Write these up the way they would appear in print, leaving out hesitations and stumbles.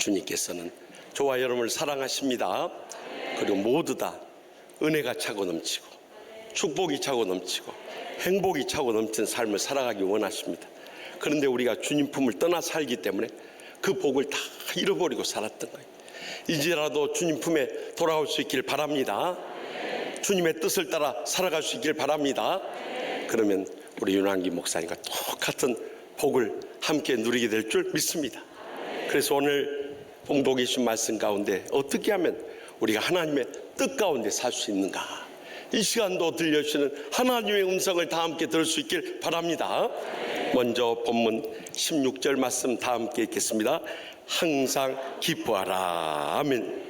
주님께서는 저와 여러분을 사랑하십니다. 그리고 모두 다 은혜가 차고 넘치고 축복이 차고 넘치고 행복이 차고 넘치는 삶을 살아가기 원하십니다. 그런데 우리가 주님 품을 떠나 살기 때문에 그 복을 다 잃어버리고 살았던 거예요. 이제라도 주님 품에 돌아올 수 있길 바랍니다. 주님의 뜻을 따라 살아갈 수 있길 바랍니다. 그러면 우리 윤환기 목사님과 똑같은 복을 함께 누리게 될 줄 믿습니다. 그래서 오늘 봉독해 주신 말씀 가운데 어떻게 하면 우리가 하나님의 뜻 가운데 살 수 있는가, 이 시간도 들려주시는 하나님의 음성을 다 함께 들을 수 있길 바랍니다. 먼저 본문 16절 말씀 다 함께 읽겠습니다. 항상 기뻐하라. 아멘.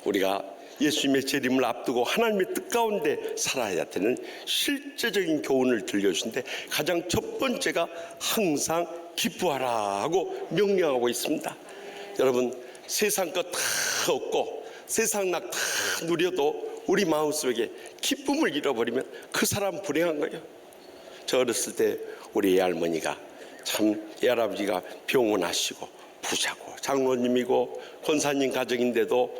우리가 예수님의 재림을 앞두고 하나님의 뜻 가운데 살아야 되는 실제적인 교훈을 들려주신데, 가장 첫 번째가 항상 기뻐하라 하고 명령하고 있습니다. 여러분, 세상 것 다 얻고 세상 낙 다 누려도 우리 마음속에 기쁨을 잃어버리면 그 사람 불행한 거예요. 저 어렸을 때 우리 애할머니가 참, 애할아버지가 병원하시고 부자고 장로님이고 권사님 가정인데도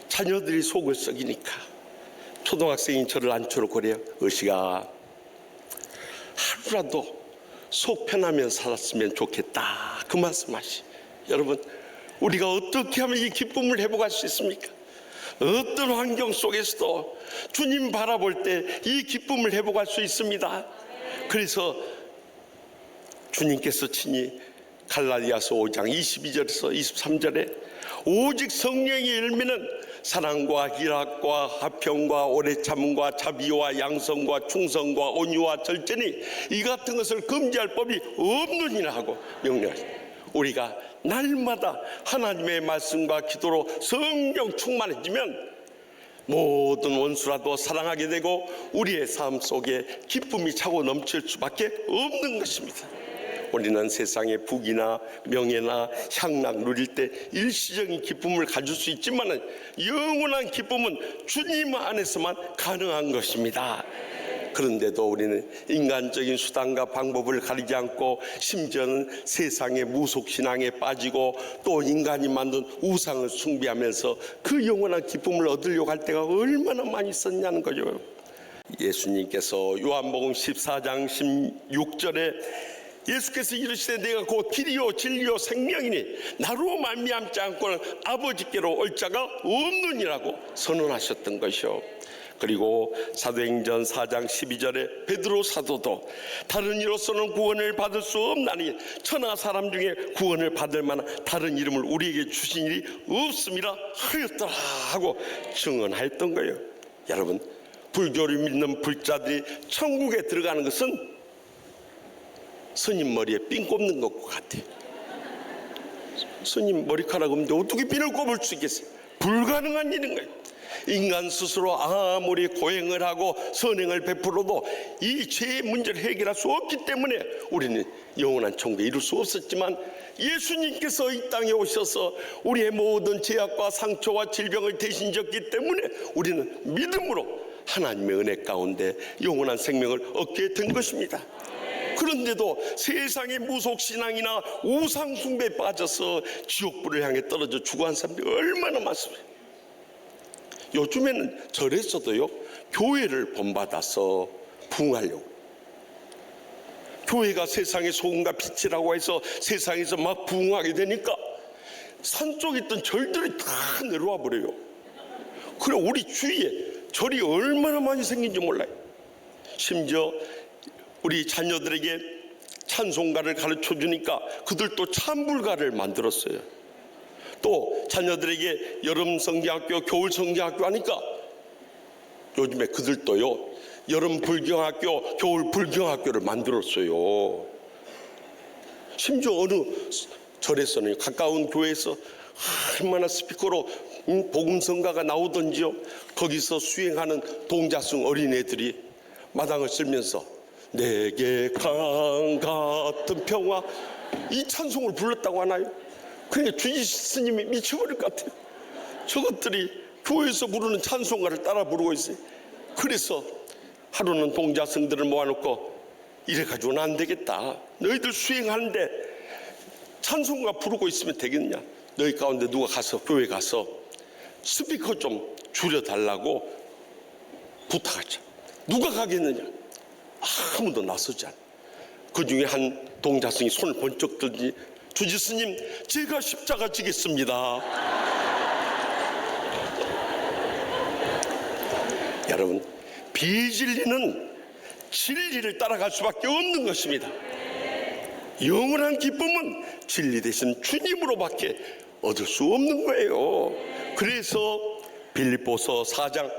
자녀들이 속을 썩이니까 초등학생인 저를 안초로 그래요. 의식아, 하루라도 속 편하면 살았으면 좋겠다, 그 말씀하시. 여러분, 우리가 어떻게 하면 이 기쁨을 회복할 수 있습니까? 어떤 환경 속에서도 주님 바라볼 때 이 기쁨을 회복할 수 있습니다. 그래서 주님께서 친히 갈라디아서 5장 22절에서 23절에 오직 성령의 열매는 사랑과 희락과 화평과 오래 참음과 자비와 양성과 충성과 온유와 절제니 이 같은 것을 금지할 법이 없느니라 하고 명령하십니다. 우리가 날마다 하나님의 말씀과 기도로 성령 충만해지면 모든 원수라도 사랑하게 되고 우리의 삶 속에 기쁨이 차고 넘칠 수밖에 없는 것입니다. 우리는 세상의 부귀나 명예나 향락 누릴 때 일시적인 기쁨을 가질 수 있지만 영원한 기쁨은 주님 안에서만 가능한 것입니다. 그런데도 우리는 인간적인 수단과 방법을 가리지 않고 심지어는 세상의 무속신앙에 빠지고 또 인간이 만든 우상을 숭배하면서 그 영원한 기쁨을 얻으려고 할 때가 얼마나 많이 있었냐는 거죠. 예수님께서 요한복음 14장 16절에 예수께서 이르시되 내가 곧 길이요 진리요 생명이니 나로 말미암지 않고는 아버지께로 올 자가 없느니라고 선언하셨던 것이요. 그리고 사도행전 4장 12절에 베드로 사도도 다른 이로서는 구원을 받을 수 없나니 천하 사람 중에 구원을 받을 만한 다른 이름을 우리에게 주신 일이 없음이라 하였더라 하고 증언하였던 거예요. 여러분, 불교를 믿는 불자들이 천국에 들어가는 것은 스님 머리에 핀 꼽는 것 같아요. 스님 머리카락 없는데 어떻게 핀을 꼽을 수 있겠어요? 불가능한 일인 거예요. 인간 스스로 아무리 고행을 하고 선행을 베풀어도 이 죄의 문제를 해결할 수 없기 때문에 우리는 영원한 천국에 이룰 수 없었지만, 예수님께서 이 땅에 오셔서 우리의 모든 죄악과 상처와 질병을 대신 졌기 때문에 우리는 믿음으로 하나님의 은혜 가운데 영원한 생명을 얻게 된 것입니다. 그런데도 세상의 무속신앙이나 우상숭배에 빠져서 지옥불을 향해 떨어져 죽어간 사람들이 얼마나 많습니까? 요즘에는 절에서도요, 교회를 본받아서 부흥하려고, 교회가 세상의 소금과 빛이라고 해서 세상에서 막 부흥하게 되니까 산쪽에 있던 절들이 다 내려와 버려요. 그래 우리 주위에 절이 얼마나 많이 생긴지 몰라요. 심지어 우리 자녀들에게 찬송가를 가르쳐 주니까 그들도 찬불가를 만들었어요. 또 자녀들에게 여름 성경학교, 겨울 성경학교 하니까 요즘에 그들도요, 여름 불경학교, 겨울 불경학교를 만들었어요. 심지어 어느 절에서는, 가까운 교회에서 얼마나 스피커로 복음성가가 나오던지요, 거기서 수행하는 동자승 어린애들이 마당을 쓸면서 내게 강 같은 평화, 이 찬송을 불렀다고 하나요? 그러니까 주지 스님이 미쳐버릴 것 같아요. 저것들이 교회에서 부르는 찬송가를 따라 부르고 있어요. 그래서 하루는 동자승들을 모아놓고 이래가지고는 안 되겠다, 너희들 수행하는데 찬송가 부르고 있으면 되겠냐, 너희 가운데 누가 가서 교회 가서 스피커 좀 줄여달라고 부탁하자. 누가 가겠느냐? 아무도 나서지 않아. 그 중에 한 동자승이 손을 번쩍 들더니 주지스님, 제가 십자가 지겠습니다. 여러분, 비진리는 진리를 따라갈 수밖에 없는 것입니다. 영원한 기쁨은 진리 대신 주님으로밖에 얻을 수 없는 거예요. 그래서 빌립보서 4장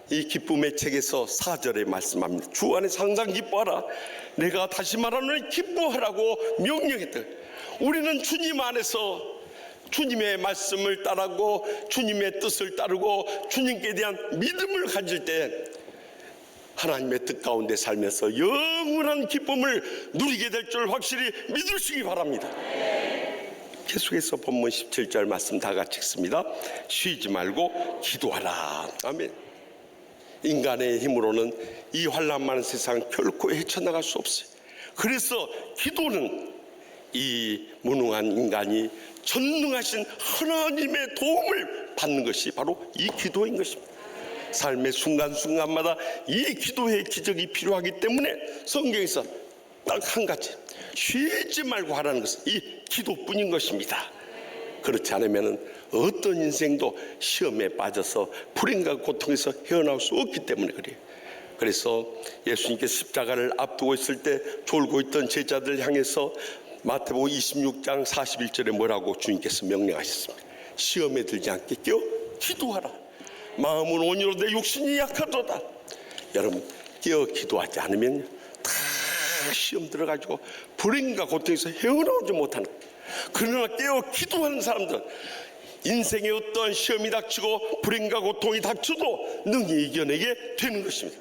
이 기쁨의 책에서 4절에 말씀합니다. 주 안에서 항상 기뻐하라. 내가 다시 말하노니 기뻐하라고 명령했다. 우리는 주님 안에서 주님의 말씀을 따르고 주님의 뜻을 따르고 주님께 대한 믿음을 가질 때 하나님의 뜻 가운데 살면서 영원한 기쁨을 누리게 될 줄 확실히 믿으시기 바랍니다. 계속해서 본문 17절 말씀 다 같이 읽습니다. 쉬지 말고 기도하라. 아멘. 인간의 힘으로는 이 환난 많은 세상 결코 헤쳐나갈 수 없어요. 그래서 기도는 이 무능한 인간이 전능하신 하나님의 도움을 받는 것이 바로 이 기도인 것입니다. 삶의 순간순간마다 이 기도의 기적이 필요하기 때문에 성경에서 딱 한 가지, 쉬지 말고 하라는 것은 이 기도뿐인 것입니다. 그렇지 않으면 어떤 인생도 시험에 빠져서 불행과 고통에서 헤어나올 수 없기 때문에 그래요. 그래서 예수님께서 십자가를 앞두고 있을 때 졸고 있던 제자들 향해서 마태복음 26장 41절에 뭐라고 주님께서 명령하셨습니까? 시험에 들지 않게 깨어 기도하라. 마음은 온유로되 육신이 약하도다. 여러분, 깨어 기도하지 않으면 다 시험 들어가지고 불행과 고통에서 헤어나오지 못하는 거예요. 그러나 깨어 기도하는 사람들은 인생의 어떠한 시험이 닥치고 불행과 고통이 닥쳐도 능히 이겨내게 되는 것입니다.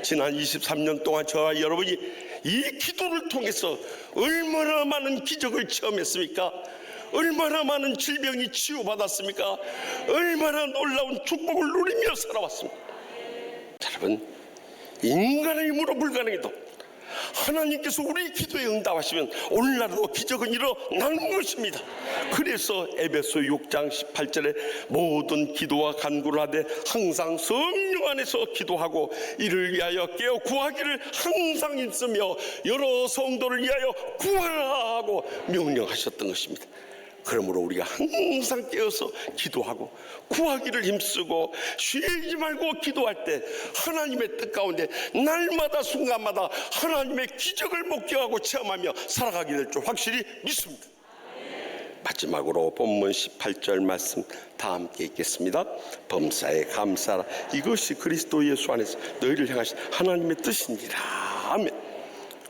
지난 23년 동안 저와 여러분이 이 기도를 통해서 얼마나 많은 기적을 체험했습니까? 얼마나 많은 질병이 치유받았습니까? 얼마나 놀라운 축복을 누리며 살아왔습니까? 여러분, 인간의 힘으로 불가능해도 하나님께서 우리 기도에 응답하시면 오늘날도 기적은 일어나는 것입니다. 그래서 에베소 6장 18절에 모든 기도와 간구를 하되 항상 성령 안에서 기도하고 이를 위하여 깨어 구하기를 항상 있으며 여러 성도를 위하여 구하라 하고 명령하셨던 것입니다. 그러므로 우리가 항상 깨어서 기도하고 구하기를 힘쓰고 쉬지 말고 기도할 때 하나님의 뜻 가운데 날마다 순간마다 하나님의 기적을 목격하고 체험하며 살아가게 될 줄 확실히 믿습니다. 마지막으로 본문 18절 말씀 다 함께 읽겠습니다. 범사에 감사하라. 이것이 그리스도 예수 안에서 너희를 향하신 하나님의 뜻이니라. 아멘.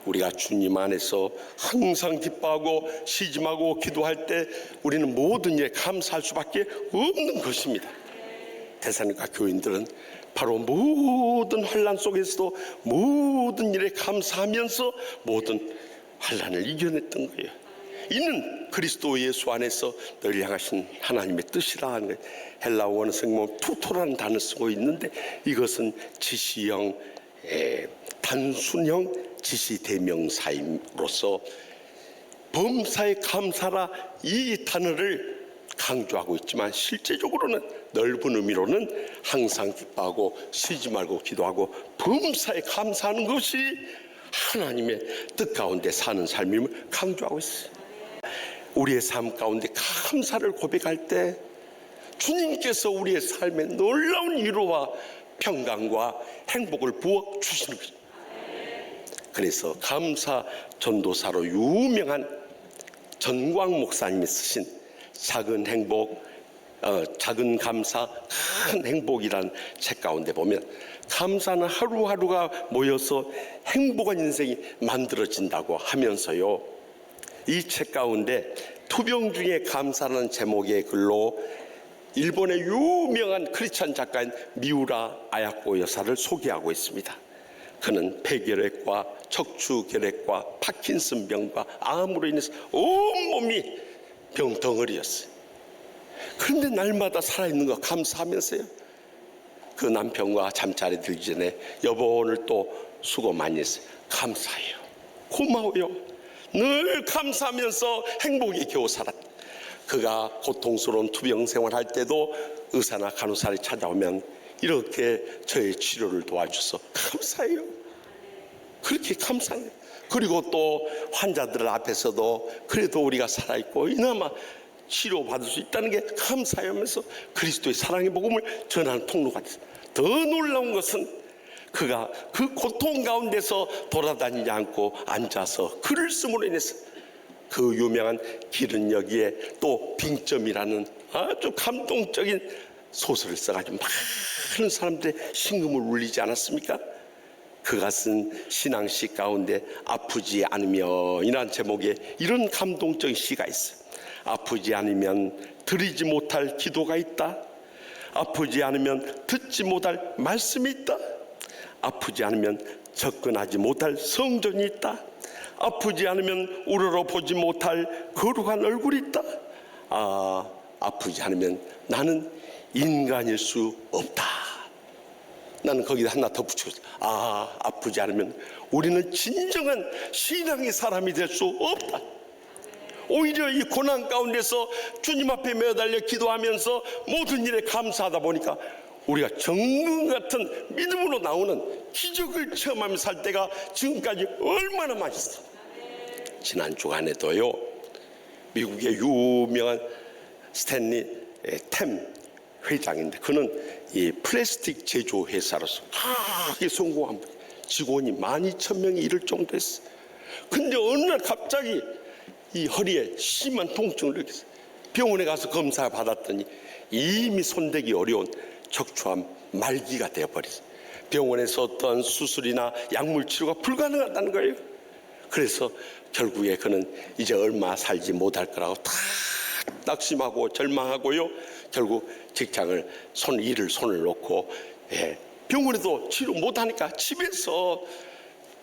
우리가 주님 안에서 항상 기뻐하고 시짐하고 기도할 때 우리는 모든 일에 감사할 수밖에 없는 것입니다. 대사님과 교인들은 바로 모든 환난 속에서도 모든 일에 감사하면서 모든 환난을 이겨냈던 거예요. 이는 그리스도 예수 안에서 너희를 향하신 하나님의 뜻이라 하는 거예요. 헬라어 원어 성경 투토라는 단어를 쓰고 있는데 이것은 지시형, 단순형 지시대명사임으로써 범사에 감사라 이 단어를 강조하고 있지만 실제적으로는 넓은 의미로는 항상 기뻐하고 쉬지 말고 기도하고 범사에 감사하는 것이 하나님의 뜻 가운데 사는 삶임을 강조하고 있어요. 우리의 삶 가운데 감사를 고백할 때 주님께서 우리의 삶에 놀라운 위로와 평강과 행복을 부어 주시는 것입니다. 그래서 감사 전도사로 유명한 전광 목사님이 쓰신 작은 행복, 작은 감사, 큰 행복이라는 책 가운데 보면 감사는 하루하루가 모여서 행복한 인생이 만들어진다고 하면서요, 이 책 가운데 투병 중에 감사라는 제목의 글로 일본의 유명한 크리스찬 작가인 미우라 아야코 여사를 소개하고 있습니다. 그는 폐결핵과 척추결핵과 파킨슨병과 암으로 인해서 온몸이 병덩어리였어요. 그런데 날마다 살아있는 거 감사하면서요, 그 남편과 잠자리 들기 전에 여보 오늘 또 수고 많이 했어요. 감사해요. 고마워요. 늘 감사하면서 행복이 겨우 살았다. 그가 고통스러운 투병 생활할 때도 의사나 간호사를 찾아오면 이렇게 저의 치료를 도와줘서 감사해요. 그렇게 감사해요. 그리고 또 환자들 앞에서도 그래도 우리가 살아있고 이나마 치료받을 수 있다는 게 감사하면서 그리스도의 사랑의 복음을 전하는 통로가 됐어요. 더 놀라운 것은 그가 그 고통 가운데서 돌아다니지 않고 앉아서 글을 쓰므로 인해서 그 유명한 길은 여기에 또 빙점이라는 아주 감동적인 소설을 써가지고 많은 사람들의 심금을 울리지 않았습니까? 그가 쓴 신앙시 가운데 아프지 않으면 이란 제목의 이런 감동적인 시가 있어요. 아프지 않으면 드리지 못할 기도가 있다. 아프지 않으면 듣지 못할 말씀이 있다. 아프지 않으면 접근하지 못할 성전이 있다. 아프지 않으면 우러러보지 못할 거룩한 얼굴이 있다. 아프지 않으면 나는 인간일 수 없다. 나는 거기다 하나 더 붙였어. 아프지 않으면 우리는 진정한 신앙의 사람이 될 수 없다. 오히려 이 고난 가운데서 주님 앞에 매달려 기도하면서 모든 일에 감사하다 보니까 우리가 정금 같은 믿음으로 나오는 기적을 체험하며 살 때가 지금까지 얼마나 많이 있어. 지난 주간에도요, 미국의 유명한 스탠리 템 회장인데 그는 이 플라스틱 제조 회사로서 크게 성공한 분, 직원이 12,000명이 이를 정도 했어요. 근데 어느 날 갑자기 이 허리에 심한 통증을 느꼈어요. 병원에 가서 검사 받았더니 이미 손대기 어려운 척추암 말기가 되어버렸어요. 병원에서 어떤 수술이나 약물 치료가 불가능하다는 거예요. 그래서 결국에 그는 이제 얼마 살지 못할 거라고 다 낙심하고 절망하고요. 결국 직장을 일을 손을 놓고 병원에도 치료 못하니까 집에서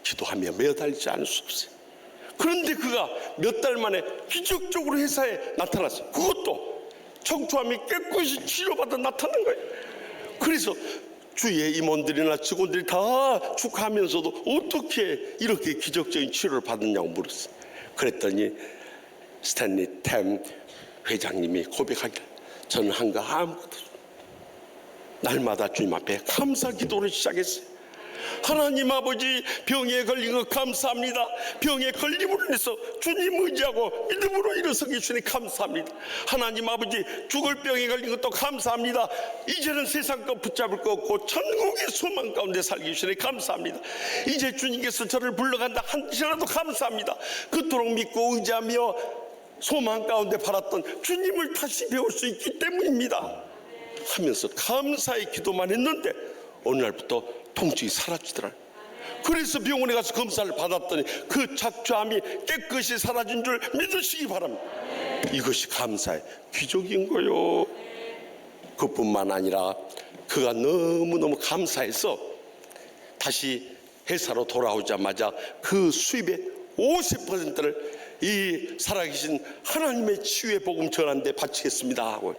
기도하며 매달리지 않을 수 없어요. 그런데 그가 몇 달 만에 기적적으로 회사에 나타났어요. 그것도 척추암이 깨끗이 치료받아 나타난 거예요. 그래서 주위의 임원들이나 직원들이 다 축하하면서도 어떻게 이렇게 기적적인 치료를 받았냐고 물었어요. 그랬더니 스탠리 템 회장님이 고백하기를 저는 한 거 아무것도 없어요. 날마다 주님 앞에 감사 기도를 시작했어요. 하나님 아버지, 병에 걸린 것 감사합니다. 병에 걸림으로 인해서 주님 의지하고 믿음으로 일어서게 주니 감사합니다. 하나님 아버지, 죽을 병에 걸린 것도 감사합니다. 이제는 세상 것 붙잡을 것 없고 천국의 소망 가운데 살게 주니 감사합니다. 이제 주님께서 저를 불러간다 한시라도 감사합니다. 그토록 믿고 의지하며 소망 가운데 바랐던 주님을 다시 배울 수 있기 때문입니다 하면서 감사의 기도만 했는데 어느 날부터 통증이 사라지더라. 그래서 병원에 가서 검사를 받았더니 그 척추암이 깨끗이 사라진 줄 믿으시기 바랍니다. 이것이 감사의 기적인 거요. 그뿐만 아니라 그가 너무너무 감사해서 다시 회사로 돌아오자마자 그 수입의 50%를 이 살아계신 하나님의 치유의 복음 전하는데 바치겠습니다 하고,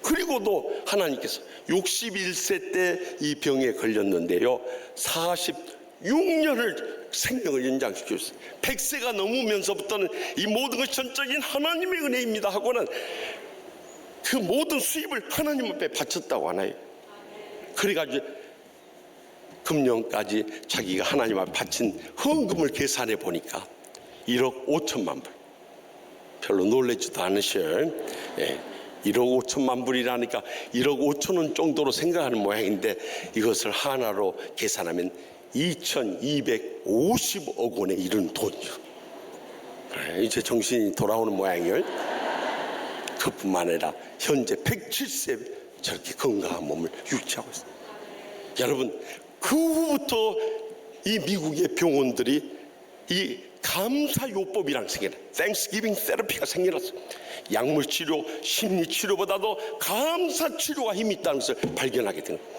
그리고도 하나님께서 61세 때 이 병에 걸렸는데요 46년을 생명을 연장시켰어요. 100세가 넘으면서부터는 이 모든 것이 전적인 하나님의 은혜입니다 하고는 그 모든 수입을 하나님 앞에 바쳤다고 하나요. 그래가지고 금년까지 자기가 하나님 앞에 바친 헌금을 계산해 보니까 1억 5천만 불. 별로 놀라지도 않으셔요. 1억 5천만 불이라니까 1억 5천원 정도로 생각하는 모양인데 이것을 하나로 계산하면 2,250억 원에 이른 돈이요. 이제 정신이 돌아오는 모양이에요. 그뿐만 아니라 현재 107세 저렇게 건강한 몸을 유지하고 있어요. 여러분, 그 후부터 이 미국의 병원들이 이 감사요법이라는 생겨나, Thanksgiving 테라피가 생겨났어. 약물 치료, 심리 치료보다도 감사 치료가 힘이 있다는 것을 발견하게 된 거예요.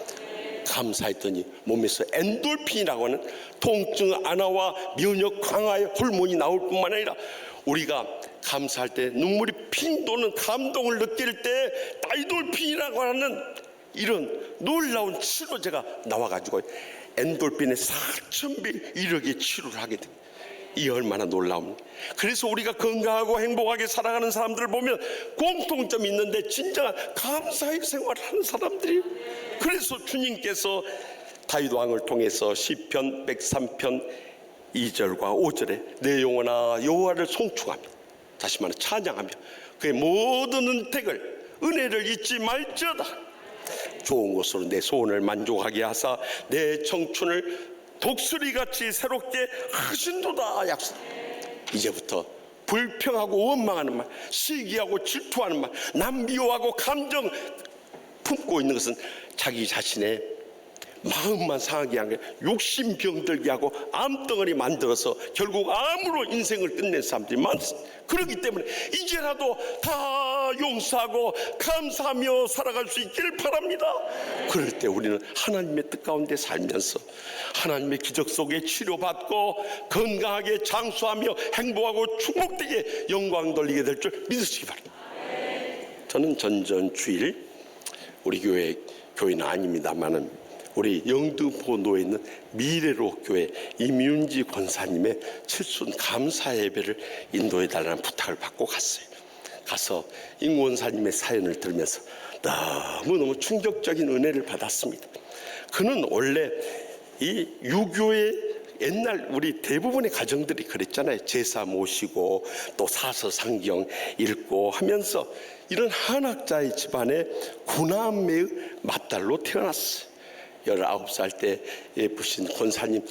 감사했더니 몸에서 엔돌핀이라고 하는 통증 완화와 면역 강화의 호르몬이 나올 뿐만 아니라 우리가 감사할 때 눈물이 핑 도는 감동을 느낄 때 다이돌핀이라고 하는 이런 놀라운 치료제가 나와가지고 엔돌핀의 4,000배 이력의 치료를 하게 됩니다. 이 얼마나 놀라운. 그래서 우리가 건강하고 행복하게 살아가는 사람들을 보면 공통점이 있는데 진짜 감사의 생활을 하는 사람들이. 그래서 주님께서 다윗 왕을 통해서 시편 103편 2절과 5절에 내 영혼아 여호와를 송축하며, 다시 말해 찬양하며 그의 모든 은택을 은혜를 잊지 말지어다. 좋은 것으로 내 소원을 만족하게 하사 내 청춘을 독수리같이 새롭게 하신도다 약속. 이제부터 불평하고 원망하는 말, 시기하고 질투하는 말, 남 미워하고 감정 품고 있는 것은 자기 자신의 마음만 상하게 하는 게 욕심 병들게 하고 암덩어리 만들어서 결국 암으로 인생을 끝낸 사람들이 많습니다. 그렇기 때문에 이제라도 다 용서하고 감사하며 살아갈 수 있기를 바랍니다. 그럴 때 우리는 하나님의 뜻 가운데 살면서 하나님의 기적 속에 치료받고 건강하게 장수하며 행복하고 축복되게 영광 돌리게 될 줄 믿으시기 바랍니다. 저는 전주일 우리 교회는 아닙니다만은 우리 영등포로에 있는 미래로 교회 이민지 권사님의 칠순 감사 예배를 인도해 달라는 부탁을 받고 갔어요. 가서 임 권사님의 사연을 들으면서 너무너무 충격적인 은혜를 받았습니다. 그는 원래 이 유교의 옛날 우리 대부분의 가정들이 그랬잖아요. 제사 모시고 또 사서상경 읽고 하면서 이런 한학자의 집안에 구남매의 맏딸로 태어났어요. 19살 때 예쁘신 권사님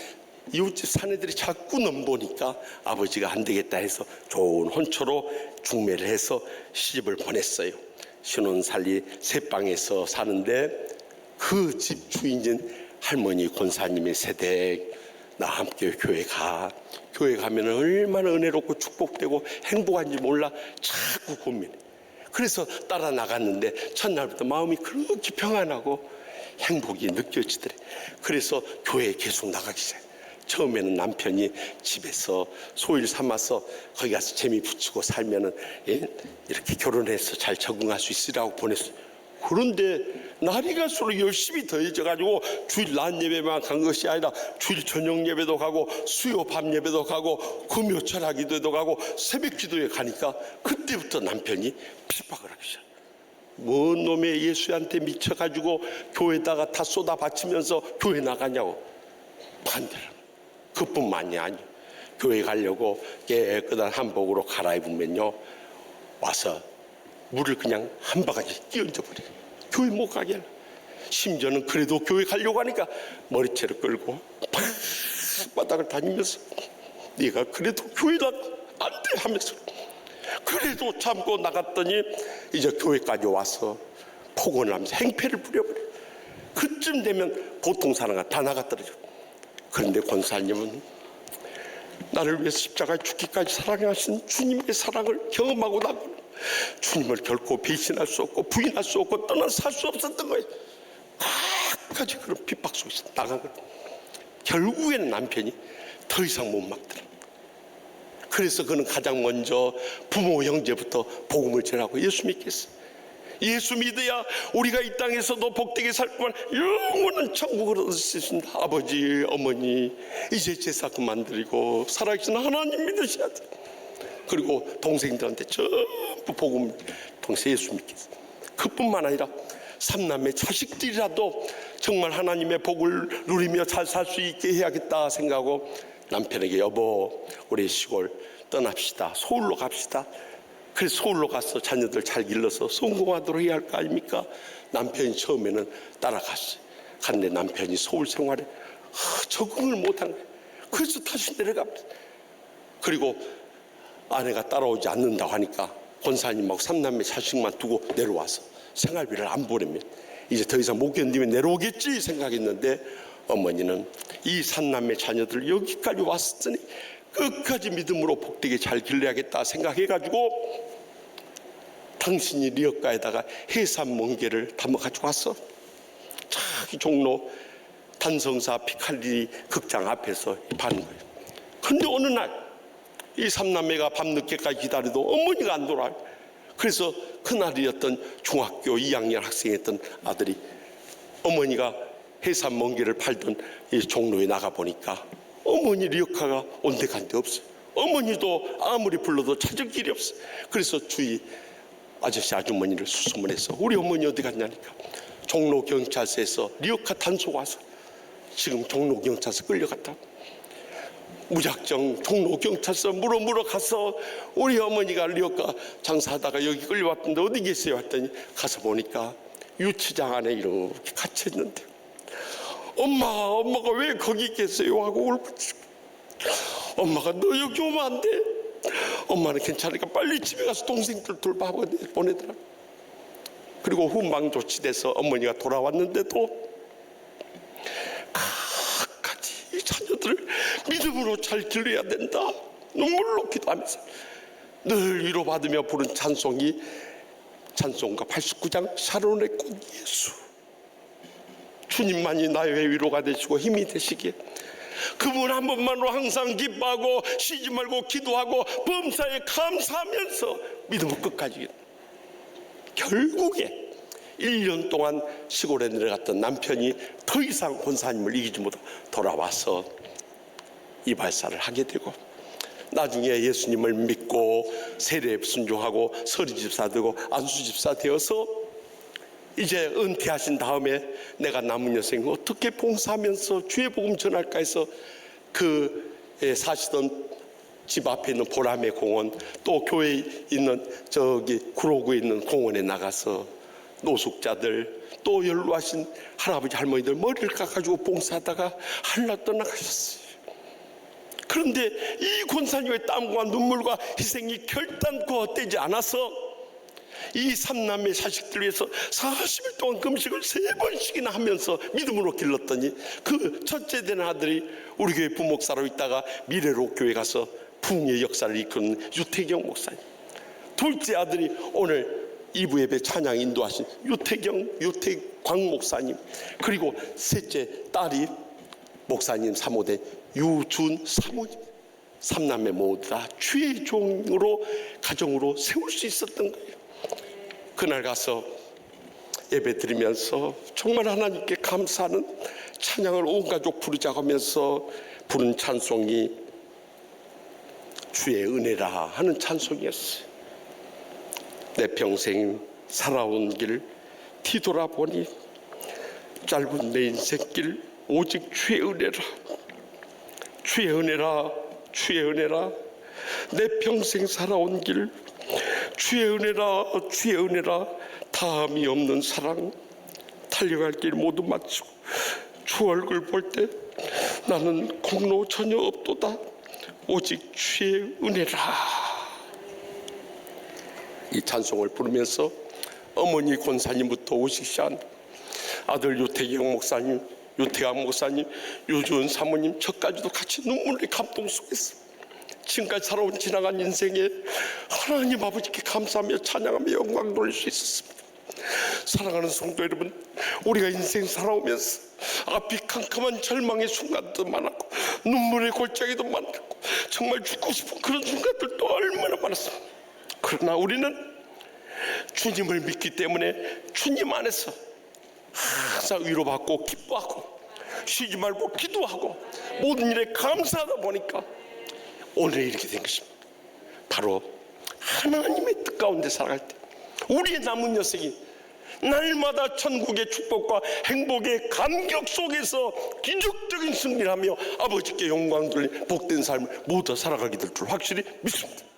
이웃집 사내들이 자꾸 넘보니까 아버지가 안 되겠다 해서 좋은 혼처로 중매를 해서 시집을 보냈어요. 신혼살이 새방에서 사는데 그 집 주인인 할머니 권사님의 세대 나 함께 교회 가면 얼마나 은혜롭고 축복되고 행복한지 몰라 자꾸 고민해. 그래서 따라 나갔는데 첫날부터 마음이 그렇게 평안하고 행복이 느껴지더래. 그래서 교회에 계속 나가기 시작해. 처음에는 남편이 집에서 소일 삼아서 거기 가서 재미 붙이고 살면은 이렇게 결혼해서 잘 적응할 수 있으라고 보냈어요. 그런데 날이 갈수록 열심히 더해져가지고 주일 낮 예배만 간 것이 아니라 주일 저녁 예배도 가고 수요 밤 예배도 가고 금요 철학 기도에도 가고 새벽 기도에 가니까 그때부터 남편이 핍박을 하기 시작해요. 뭔 놈의 예수한테 미쳐가지고 교회에다가 다 쏟아 바치면서 교회 나가냐고 반대를. 그뿐만이 아니에요. 교회 가려고 깨끗한 한복으로 갈아입으면요 와서 물을 그냥 한 바가지 끼얹어 버려요. 교회 못 가게 하려. 심지어는 그래도 교회 가려고 하니까 머리채를 끌고 바닥을 다니면서 네가 그래도 교회 나가 안 돼 하면서 그래도 참고 나갔더니 이제 교회까지 와서 폭언을 하면서 행패를 부려버려요. 그쯤 되면 보통 사람가 다 나가떨어져. 그런데 권사님은 나를 위해서 십자가에 죽기까지 사랑하신 주님의 사랑을 경험하고 나고 주님을 결코 배신할 수 없고 부인할 수 없고 떠나 살 수 없었던 거예요. 끝까지 그런 핍박 속에서 나가고 결국에는 남편이 더 이상 못 막더라. 그래서 그는 가장 먼저 부모 형제부터 복음을 전하고 예수 믿겠어요. 예수 믿어야 우리가 이 땅에서도 복되게 살 뿐만 영원한 천국을 얻을 수 있습니다. 아버지 어머니 이제 제사 그만 드리고 살아계신 하나님 믿으셔야 돼요. 그리고 동생들한테 전부 복음 통해서 예수 믿겠어요. 그뿐만 아니라 삼남매 자식들이라도 정말 하나님의 복을 누리며 잘 살 수 있게 해야겠다 생각하고 남편에게 여보 우리 시골 떠납시다. 서울로 갑시다. 그래서 서울로 가서 자녀들 잘 길러서 성공하도록 해야 할 거 아닙니까? 남편이 처음에는 따라갔어요. 갔는데 남편이 서울 생활에 적응을 못한 거예요. 그래서 다시 내려갑니다. 그리고 아내가 따라오지 않는다고 하니까 권사님하고 삼남매 자식만 두고 내려와서 생활비를 안 보내면 이제 더 이상 못 견디면 내려오겠지 생각했는데 어머니는 이 삼남매 자녀들 여기까지 왔으니 끝까지 믿음으로 복되게 잘 길러야겠다 생각해가지고 당신이 리어가에다가 해산 멍게를 담아 가지고 왔어. 저기 종로 단성사 피칼리 극장 앞에서 파는 거예요. 근데 어느 날 이 삼남매가 밤늦게까지 기다려도 어머니가 안 돌아와요. 그래서 그날이었던 중학교 2학년 학생이었던 아들이 어머니가 해산 멍게를 팔던 이 종로에 나가보니까 어머니 리어카가 온데간데 없어요. 어머니도 아무리 불러도 찾을 길이 없어. 그래서 주위 아저씨 아주머니를 수소문해서 우리 어머니 어디 갔냐니까 종로경찰서에서 리어카 단속 와서 지금 종로경찰서 끌려갔다. 무작정 종로경찰서 물어 가서 우리 어머니가 리어카 장사하다가 여기 끌려왔던데 어디 계세요? 했더니 가서 보니까 유치장 안에 이렇게 갇혀있는데 엄마가 왜 거기 계세요? 하고 울부짖고 엄마가 너 여기 오면 안 돼. 엄마는 괜찮으니까 빨리 집에 가서 동생들 돌봐보고 보내더라. 그리고 후방 조치돼서 어머니가 돌아왔는데도 각가지 이 자녀들을 믿음으로 잘 길러야 된다. 눈물로 기도하면서 늘 위로받으며 부른 찬송이 찬송가 89장 샤론의 꽃 예수. 주님만이 나의 위로가 되시고 힘이 되시기에 그분 한 분만으로 항상 기뻐하고 쉬지 말고 기도하고 범사에 감사하면서 믿음을 끝까지. 결국에 1년 동안 시골에 내려갔던 남편이 더 이상 권사님을 이기지 못하고 돌아와서 이발사를 하게 되고 나중에 예수님을 믿고 세례 순종하고 서리집사 되고 안수집사 되어서 이제 은퇴하신 다음에 내가 남은 여생 어떻게 봉사하면서 주의 복음 전할까 해서 그 사시던 집 앞에 있는 보람의 공원 또 교회에 있는 저기 구로구에 있는 공원에 나가서 노숙자들 또 연로하신 할아버지 할머니들 머리를 깎아주고 봉사하다가 하늘나라 떠나가셨어요. 그런데 이 권사님의 땀과 눈물과 희생이 결단코 헛되지 않아서 이 삼남매 자식들 위해서 40일 동안 금식을 3번씩이나 하면서 믿음으로 길렀더니 그 첫째 된 아들이 우리 교회 부목사로 있다가 미래로 교회 가서 부흥의 역사를 이끄는 유태경 목사님, 둘째 아들이 오늘 2부 예배 찬양 인도하신 유태광 목사님, 그리고 셋째 딸이 목사님 사모된 유준 사모님, 삼남매 모두 다 주의 종으로 가정으로 세울 수 있었던 거예요. 그날 가서 예배 드리면서 정말 하나님께 감사하는 찬양을 온 가족 부르자고 하면서 부른 찬송이 주의 은혜라 하는 찬송이었어요. 내 평생 살아온 길 뒤돌아보니 짧은 내 인생길 오직 주의 은혜라. 주의 은혜라, 주의 은혜라. 내 평생 살아온 길 주의 은혜라, 주의 은혜라. 다함이 없는 사랑 달려갈 길 모두 마치고 주 얼굴 볼 때 나는 공로 전혀 없도다. 오직 주의 은혜라. 이 찬송을 부르면서 어머니 권사님부터 오식시한 아들 유태경 목사님, 유태광 목사님, 유준 사모님 저까지도 같이 눈물의 감동 속에서 지금까지 살아온 지나간 인생에 하나님 아버지께 감사하며 찬양하며 영광 돌릴 수 있었습니다. 사랑하는 성도 여러분, 우리가 인생 살아오면서 앞이 캄캄한 절망의 순간도 많았고 눈물의 골짜기도 많았고 정말 죽고 싶은 그런 순간들도 얼마나 많았습니다. 그러나 우리는 주님을 믿기 때문에 주님 안에서 항상 위로받고 기뻐하고 쉬지 말고 기도하고 모든 일에 감사하다 보니까 오늘 이렇게 된 것입니다. 바로 하나님의 뜻 가운데 살아갈 때 우리의 남은 여생이 날마다 천국의 축복과 행복의 감격 속에서 기적적인 승리를 하며 아버지께 영광 돌린 복된 삶을 모두 살아가게 될 줄 확실히 믿습니다.